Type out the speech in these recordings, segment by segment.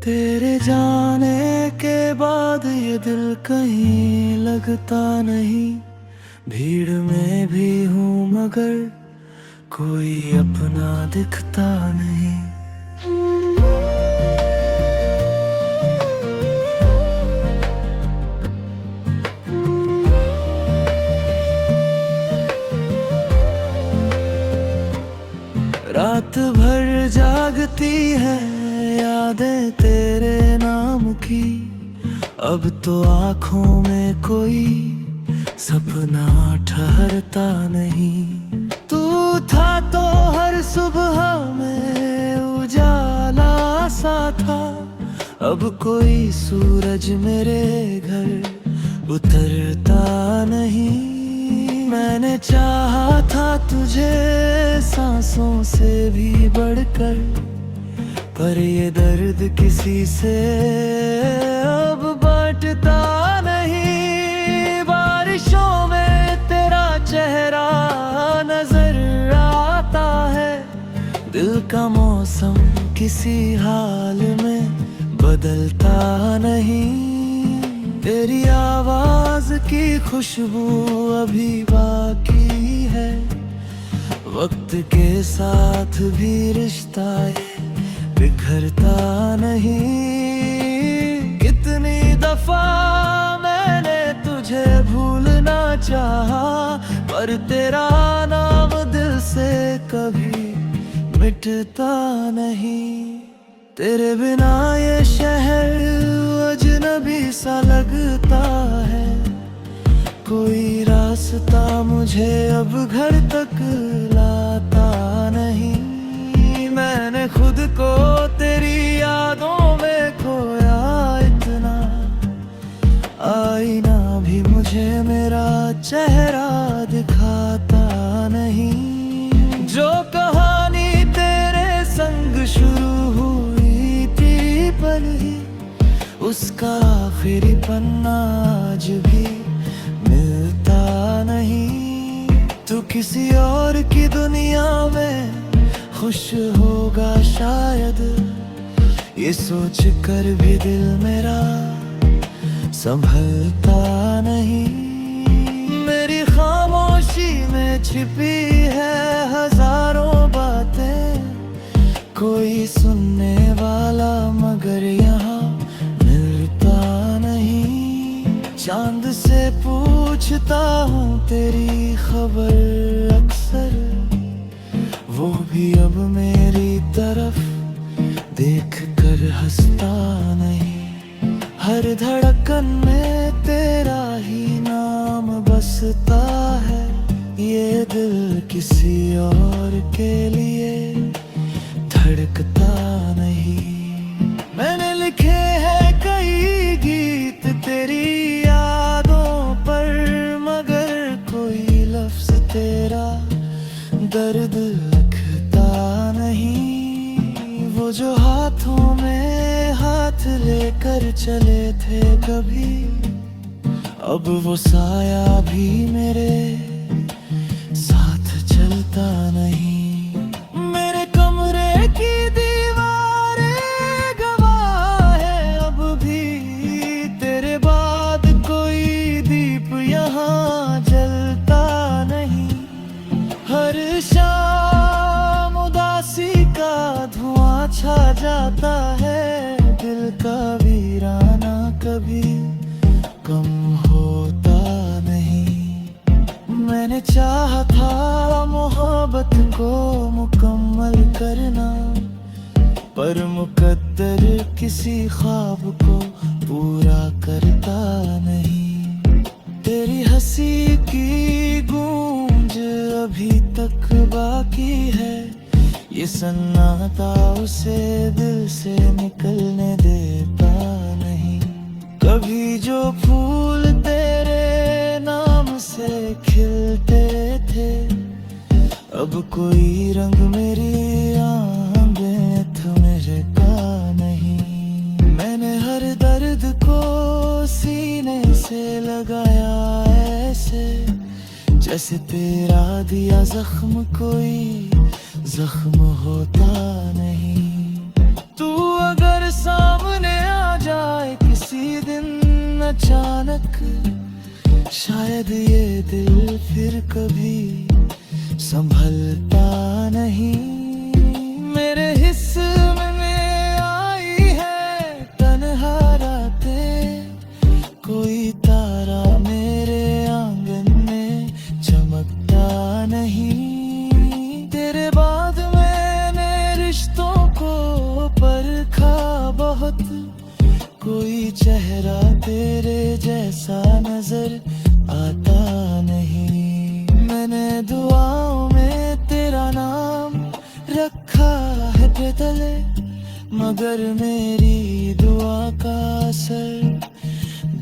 तेरे जाने के बाद ये दिल कहीं लगता नहीं। भीड़ में भी हूँ मगर कोई अपना दिखता नहीं। रात भर जागती है यादें तेरे नाम की। अब तो आँखों में कोई सपना ठहरता नहीं। तू था तो हर सुबह में उजाला सा था। अब कोई सूरज मेरे घर उतरता नहीं। मैंने चाहा था तुझे सांसों से भी बढ़कर, पर ये दर्द किसी से अब बांटता नहीं। बारिशों में तेरा चेहरा नजर आता है। दिल का मौसम किसी हाल में बदलता नहीं। तेरी आवाज की खुशबू अभी बाकी है। वक्त के साथ भी रिश्ता बिखरता नहीं। कितनी दफा मैंने तुझे भूलना चाहा, पर तेरा नाम दिल से कभी मिटता नहीं। तेरे बिना ये शहर अजनबी सा लगता है। कोई रास्ता मुझे अब घर तक लाता नहीं। मैंने खुद को तेरी यादों में खोया इतना, आईना भी मुझे मेरा चेहरा दिखाता नहीं। जो कहानी तेरे संग शुरू हुई थी पल ही, उसका आखिरी पन्ना आज भी मिलता नहीं। तू किसी और की दुनिया में खुश होगा शायद, ये सोच कर भी दिल मेरा संभलता नहीं। मेरी खामोशी में छिपी है हजारों बातें, कोई सुनने वाला मगर यहाँ मिलता नहीं। चांद से पूछता हूँ तेरी खबर अक्सर, वो भी अब मेरी तरफ देख कर हंसता नहीं। हर धड़कन में तेरा ही नाम बसता है। ये दिल किसी और के लिए धड़कता नहीं। मैंने लिखे हैं कई गीत तेरी यादों पर, मगर कोई लफ्ज तेरा दर्द लिखता नहीं। वो जो हाथों में हाथ लेकर चले थे कभी, अब वो साया भी मेरे साथ चलता नहीं। मेरे कमरे की दीवारें गवाह है अब भी, तेरे बाद कोई दीप यहाँ जलता नहीं। हर शाम उदासी का धुआं छा जाता है। दिल का वीराना कभी कम होता नहीं। मैंने चाहा था मोहब्बत को मुकम्मल करना, पर मुकद्दर किसी ख्वाब को पूरा करता नहीं। तेरी हंसी की गूंज अभी तक बाकी है। ये सन्नाटा उसे दिल से निकलने देता नहीं। कभी जो फूल तेरे नाम से खिलते थे, अब कोई रंग मेरी आंखें मेरे का नहीं। मैंने हर दर्द को सीने से लगाया ऐसे, जैसे तेरा दिया जख्म कोई जख्म होता नहीं। तू अगर सामने अचानक, शायद ये दिल फिर कभी संभलता नहीं। मेरे हिस्से में आई है तन्हा रातें, कोई तारा मेरे आंगन में चमकता नहीं। तेरे बाद मैंने रिश्तों को परखा बहुत, कोई चेहरा तेरे जैसा नजर आता नहीं। मैंने दुआओं में तेरा नाम रखा है बेदले, मगर मेरी दुआ का असर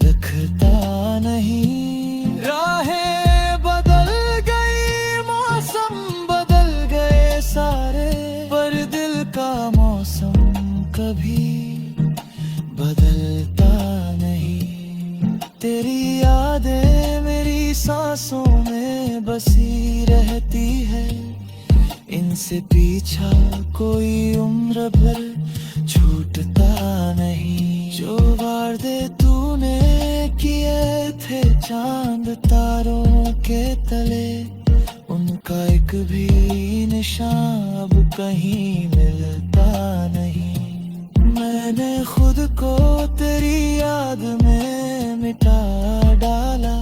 दिखता नहीं। राहें बदल गई, मौसम बदल गए सारे, पर दिल का मौसम कभी बदलता नहीं। तेरी यादें मेरी सांसों में बसी रहती है, इनसे पीछा कोई उम्र भर छूटता नहीं। जो वादे तूने किए थे चांद तारों के तले, उनका एक भी निशान अब कहीं मिलता नहीं। मैंने खुद को तेरी याद में मिटा डाला,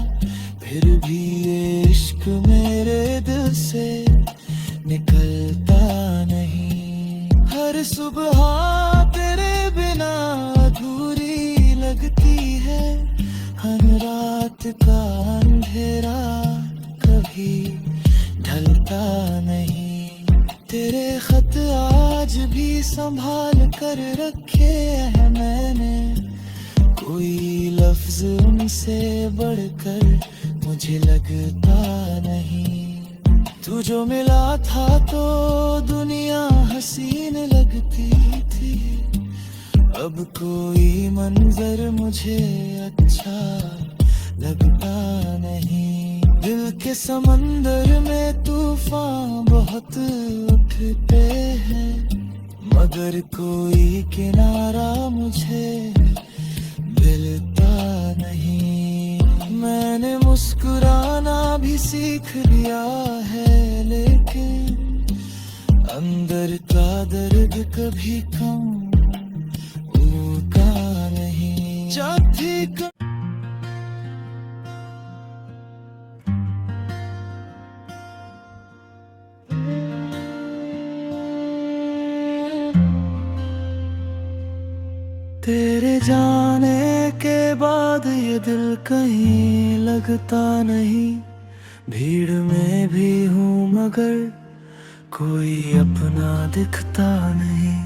फिर भी ये इश्क मेरे दिल से निकलता नहीं। हर सुबह तेरे बिना अधूरी लगती है, हर रात का अंधेरा कभी ढलता नहीं। तेरे खत आज भी संभाल कर रखे हैं मैंने, कोई लफ्ज उनसे बढ़कर मुझे लगता नहीं। तू जो मिला था तो दुनिया हसीन लगती थी, अब कोई मंजर मुझे अच्छा लगता नहीं। दिल के समंदर में तूफान बहुत उठते हैं, मगर कोई किनारा मुझे मिलता नहीं। मैंने मुस्कुराना भी सीख लिया है, लेकिन अंदर का दर्द कभी कम होता नहीं। जब भी तेरे जाने के बाद ये दिल कहीं लगता नहीं। भीड़ में भी हूँ मगर कोई अपना दिखता नहीं।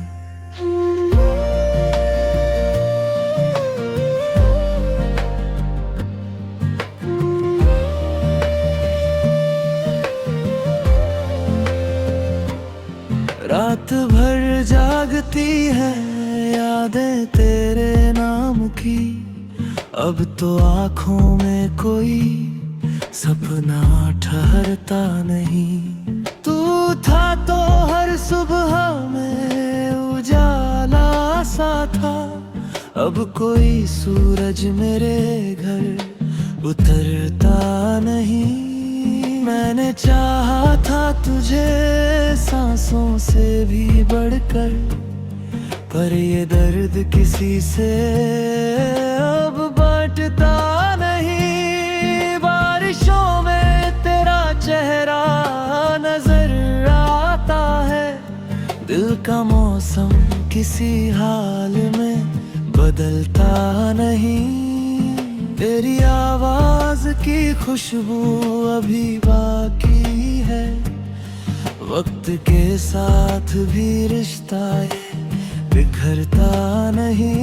रात भर जागती है यादें तेरे नाम की, अब तो आँखों में कोई सपना ठहरता नहीं। तू था तो हर सुबह में उजाला सा था, अब कोई सूरज मेरे घर उतरता नहीं। मैंने चाहा था तुझे सांसों से भी बढ़कर, पर ये दर्द किसी से अब बांटता नहीं। बारिशों में तेरा चेहरा नजर आता है, दिल का मौसम किसी हाल में बदलता नहीं। तेरी आवाज की खुशबू अभी बाकी है, वक्त के साथ भी रिश्ता ये बिखरता नहीं।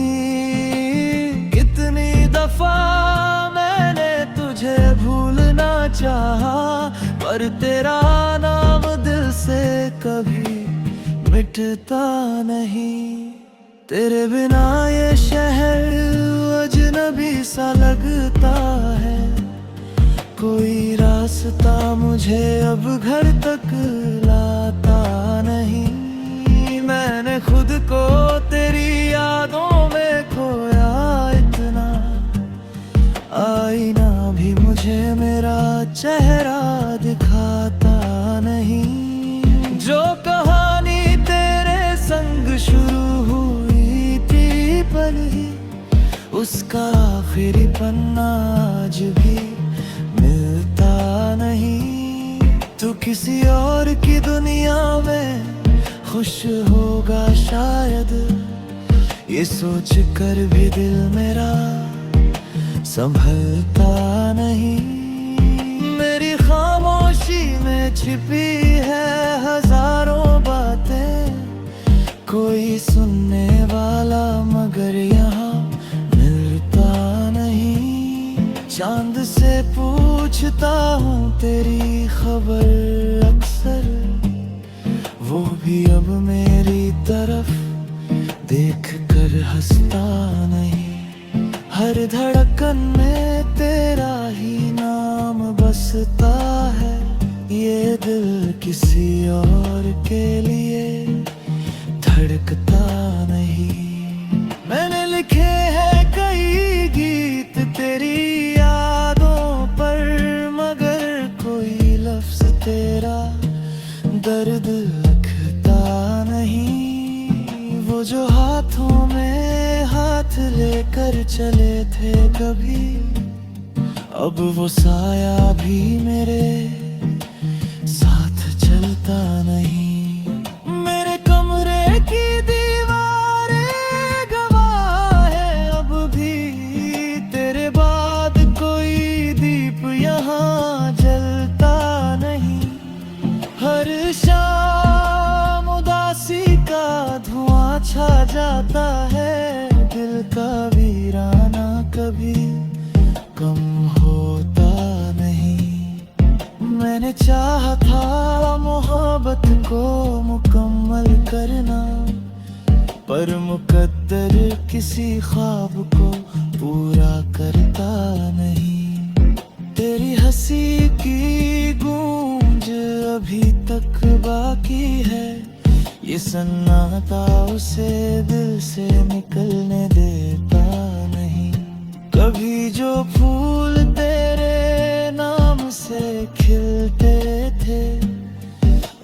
कितनी दफा मैंने तुझे भूलना चाहा, पर तेरा नाम दिल से कभी मिटता नहीं। तेरे बिना ये शहर अजनबी सा लगता है, कोई रास्ता मुझे अब घर तक लाता नहीं। मैंने खुद को तेरी यादों में खोया इतना, का आखिरी पन्ना आज भी मिलता नहीं। तू किसी और की दुनिया में खुश होगा शायद, ये सोच कर भी दिल मेरा संभलता नहीं। मेरी खामोशी में छिपी है हजारों बातें, कोई सुनने वाला मगर यहाँ मिलता नहीं। चांद से पूछता हूँ तेरी खबर अक्सर, वो भी अब मेरी तरफ देख कर हंसता नहीं। हर धड़कन में तेरा ही नाम बसता है, ये दिल किसी और के लिए धड़कता नहीं। मैंने लिखे हैं कई गीत तेरी यादों पर, मगर कोई लफ्ज तेरा दर्द लिखता नहीं। वो जो हाथों में हाथ लेकर चले थे कभी, अब वो साया भी मेरे साथ चलता नहीं। मेरे कमरे की दीवारें गवाह है अब भी, तेरे बाद कोई दीप यहाँ जलता नहीं। हर शाम उदासी का धुआं छा जाता है, दिल का वीराना कभी कम होता नहीं। मैंने चाहा था मोहब्बत को मुकम्मल करना, पर मुकद्दर किसी ख्वाब को पूरा करता नहीं। तेरी हंसी की गूंज अभी तक बाकी है, ये सन्नाटा उसे दिल से निकलने देता नहीं। कभी जो फूल तेरे नाम से खिलते थे,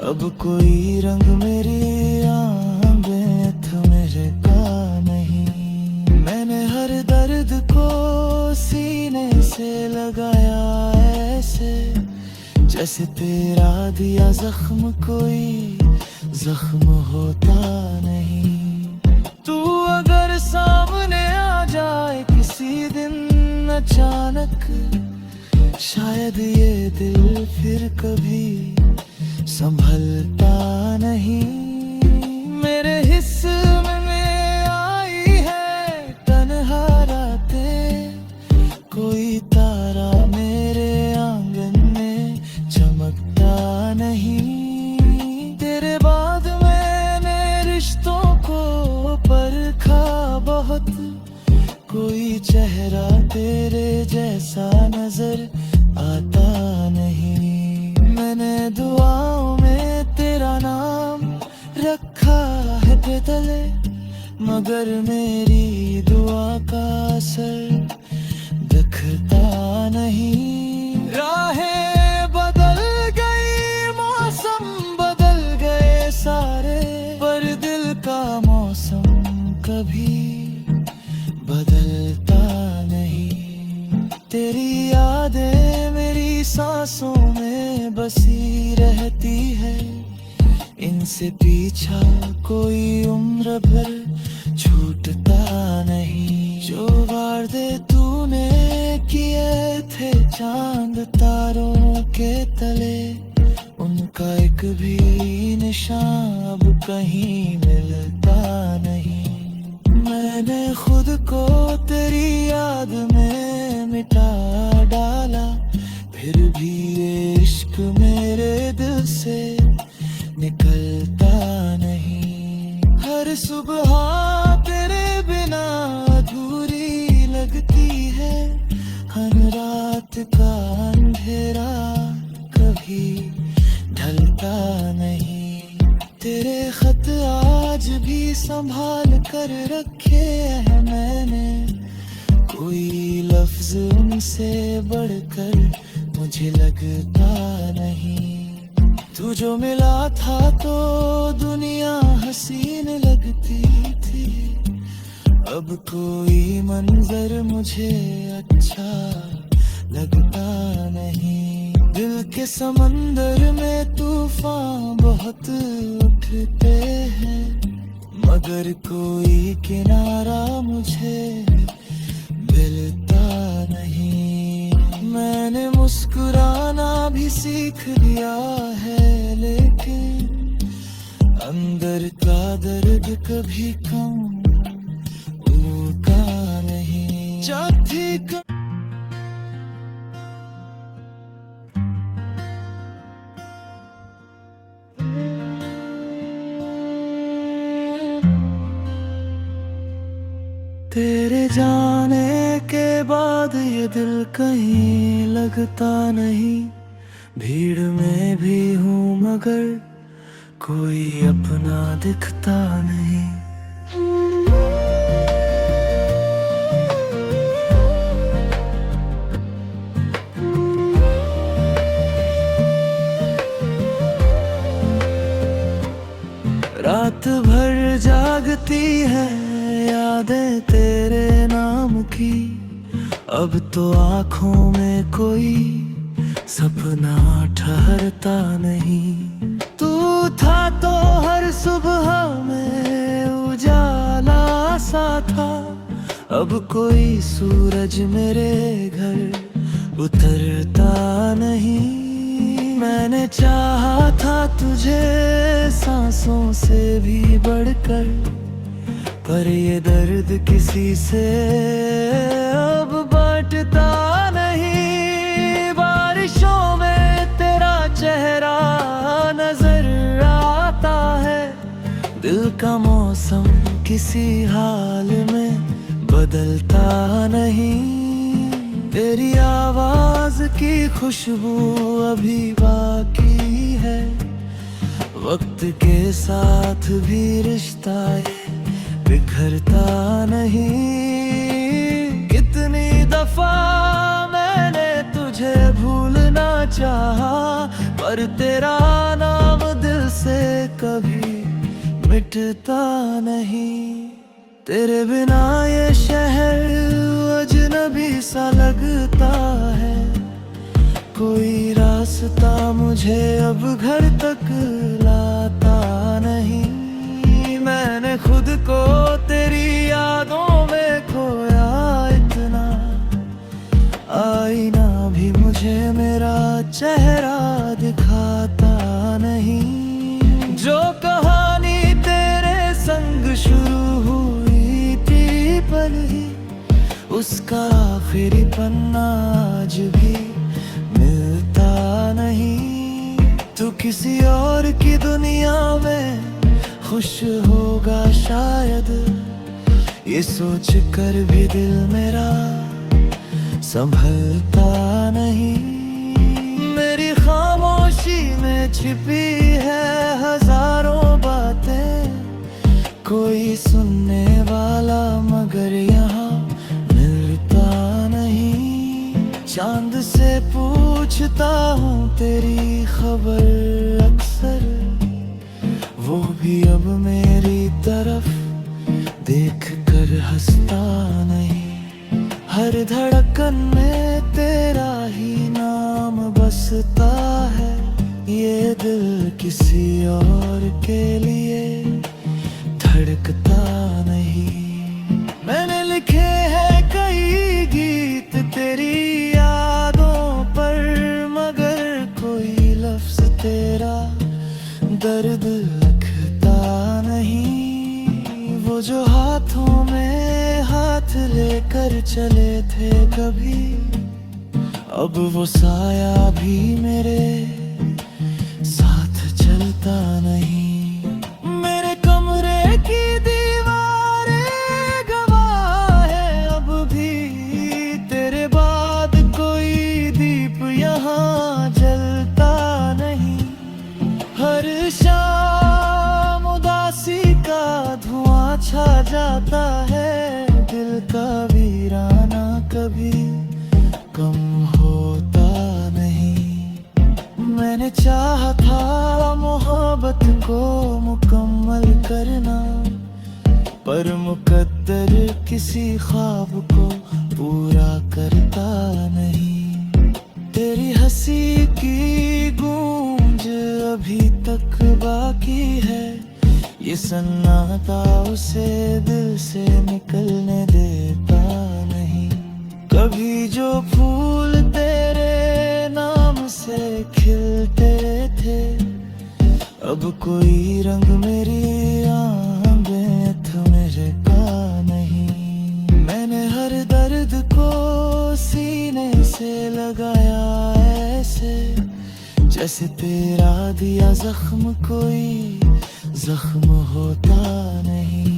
अब कोई रंग मेरी आंखें थमेरे का नहीं। मैंने हर दर्द को सीने से लगाया ऐसे, जैसे तेरा दिया जख्म कोई जख्म होता नहीं। तू अगर सामने आ जाए किसी दिन अचानक, शायद ये दिल फिर कभी संभलता नहीं। मेरे हिस्से में आई है तन्हा रातें, कोई तारा मेरे आंगन में चमकता नहीं। तेरे बाद मैंने रिश्तों को परखा बहुत, कोई चेहरा तेरे जैसा नजर आता नहीं। मैंने दुआओं में तेरा नाम रखा है बेदले, मगर मेरी दुआ का असर दिखता नहीं। राहें बदल गई, मौसम बदल गए सारे, पर दिल का मौसम कभी बदलता नहीं। तेरी यादें मेरी सांसों में बसी रहती है, इनसे पीछा कोई उम्र भर छूटता नहीं। जो वादे तूने किए थे चांद तारों के तले, उनका एक भी निशान अब कहीं मिलता नहीं। मैंने खुद को तेरी याद में मिटा डाला, फिर भी ये इश्क मेरे दिल से निकलता नहीं। हर सुबह तेरे बिना अधूरी लगती है, हर रात का अंधेरा कभी ढलता नहीं। तेरे खत आज भी संभाल कर रखे हैं मैंने, कोई लफ्ज उनसे बढ़कर मुझे लगता नहीं। तू जो मिला था तो दुनिया हसीन लगती थी, अब कोई मंजर मुझे अच्छा लगता नहीं। दिल के समंदर में तूफान बहुत उठते हैं, मगर कोई किनारा मुझे मिलता नहीं। मैंने मुस्कुराना भी सीख लिया है, लेकिन अंदर का दर्द कभी कम होता नहीं। चाहती तेरे जाने के बाद ये दिल कहीं लगता नहीं। भीड़ में भी हूँ मगर कोई अपना दिखता नहीं। रात भर जागती है यादें तेरे नाम की। अब तो आँखों में कोई सपना ठहरता नहीं। तू था तो हर सुबह में उजाला सा था, अब कोई सूरज मेरे घर उतरता नहीं। मैंने चाहा था तुझे सांसों से भी बढ़कर, पर ये दर्द किसी से अब बांटता नहीं। बारिशों में तेरा चेहरा नजर आता है, दिल का मौसम किसी हाल में बदलता नहीं। तेरी आवाज की खुशबू अभी बाकी है, वक्त के साथ भी रिश्ता बिखरता नहीं। कितनी दफा मैंने तुझे भूलना चाहा, पर तेरा नाम दिल से कभी मिटता नहीं। तेरे बिना ये शहर अजनबी सा लगता है, कोई रास्ता मुझे अब घर तक लाता नहीं। मैंने खुद को तेरी यादों में खोया इतना, आईना भी मुझे मेरा चेहरा दिखाता नहीं। जो कहानी तेरे संग शुरू हुई थी पल ही, उसका आखिरी पन्ना आज भी मिलता नहीं। तू किसी और की दुनिया में खुश होगा शायद, ये सोच कर भी दिल मेरा संभलता नहीं। मेरी खामोशी में छिपी है हजारों बातें, कोई सुनने वाला मगर यहाँ मिलता नहीं। चांद से पूछता हूँ तेरी खबर अक्सर, वो भी अब मेरी तरफ देख कर हंसता नहीं। हर धड़कन में तेरा ही नाम बसता है, ये दिल किसी और के लिए धड़कता नहीं। मैंने लिखे हैं कई गीत तेरी यादों पर, मगर कोई लफ्ज तेरा दर्द लिखता नहीं। वो जो हाथों में हाथ लेकर चले थे कभी, अब वो साया भी मेरे साथ चलता नहीं। मेरे कमरे की दीवारें गवाह है अब भी, तेरे बाद कोई दीप यहाँ जलता नहीं। हर शाम उदासी का धुआं छा जाता है, दिल का वीराना कभी कम होता नहीं। मैंने चाहा था मोहब्बत को मुकम्मल करना, पर पर मुकद्दर किसी ख्वाब को पूरा करता नहीं। तेरी हंसी की गूंज अभी तक बाकी है, ये सन्नाटा उसे दिल से निकलने देता नहीं। कभी जो फूल तेरे नाम से खिलते थे, अब कोई रंग मेरी आंखें मेरे का नहीं। मैंने हर दर्द को सीने से लगाया ऐसे, जैसे तेरा दिया जख्म कोई जख्म होता नहीं।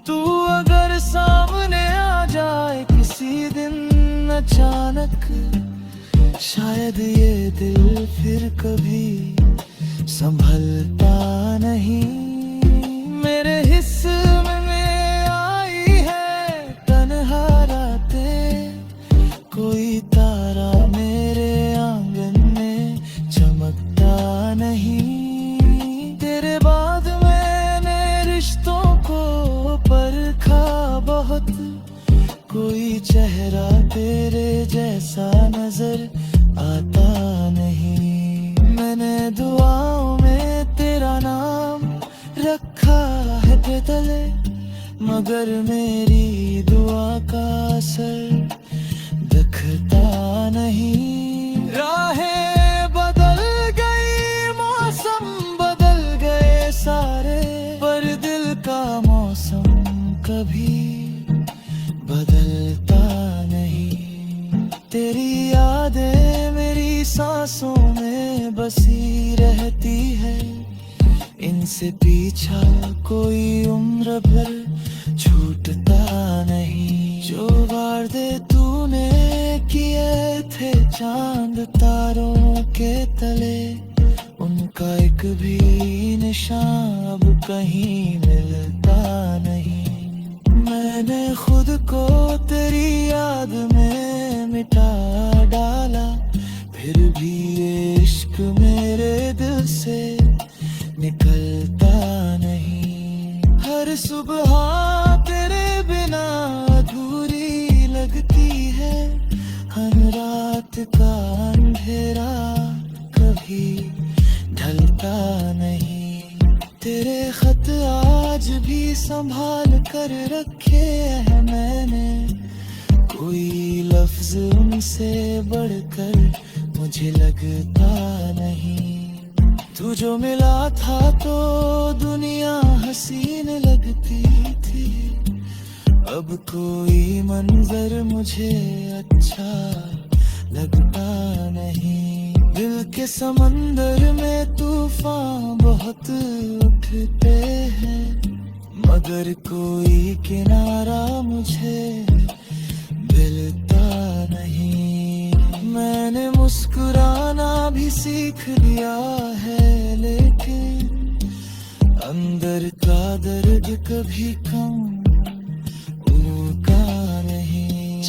तू अगर सामने आ जाए किसी दिन अचानक, शायद ये दिल फिर कभी संभलता नहीं। मेरे हिस्से में आई है तन्हा रातें, कोई तारा मेरे आंगन में चमकता नहीं। तेरे बाद मैंने रिश्तों को परखा बहुत, कोई चेहरा तेरे जैसा नजर आता नहीं। मैंने दुआओं में तेरा नाम रखा है बेतले, मगर मेरी दुआ का असर दिखता नहीं। राहें बदल गई, मौसम बदल गए सारे, पर दिल का मौसम कभी बदलता नहीं। तेरी यादें मेरी सांसों में बसी रहती है, इनसे पीछा कोई उम्र भर छूटता नहीं। जो वादे तूने किए थे चांद तारों के तले, उनका एक भी निशान अब कहीं मिलता नहीं। मैंने खुद को तेरी याद में मिटा डाला, फिर भी ये इश्क मेरे दिल से निकलता नहीं। हर सुबह तेरे बिना अधूरी लगती है, हर रात का अंधेरा कभी ढलता नहीं। तेरे खत आज भी संभाल कर रखे हैं मैंने, कोई लफ्ज उनसे बढ़कर मुझे लगता नहीं। तू जो मिला था तो दुनिया हसीन लगती थी, अब कोई मंजर मुझे अच्छा लगता नहीं। दिल के समंदर में तूफान बहुत उठते हैं, मगर कोई किनारा मुझे मिलता नहीं। मैंने मुस्कुराना भी सीख लिया है, लेकिन अंदर का दर्द कभी कम उनका नहीं।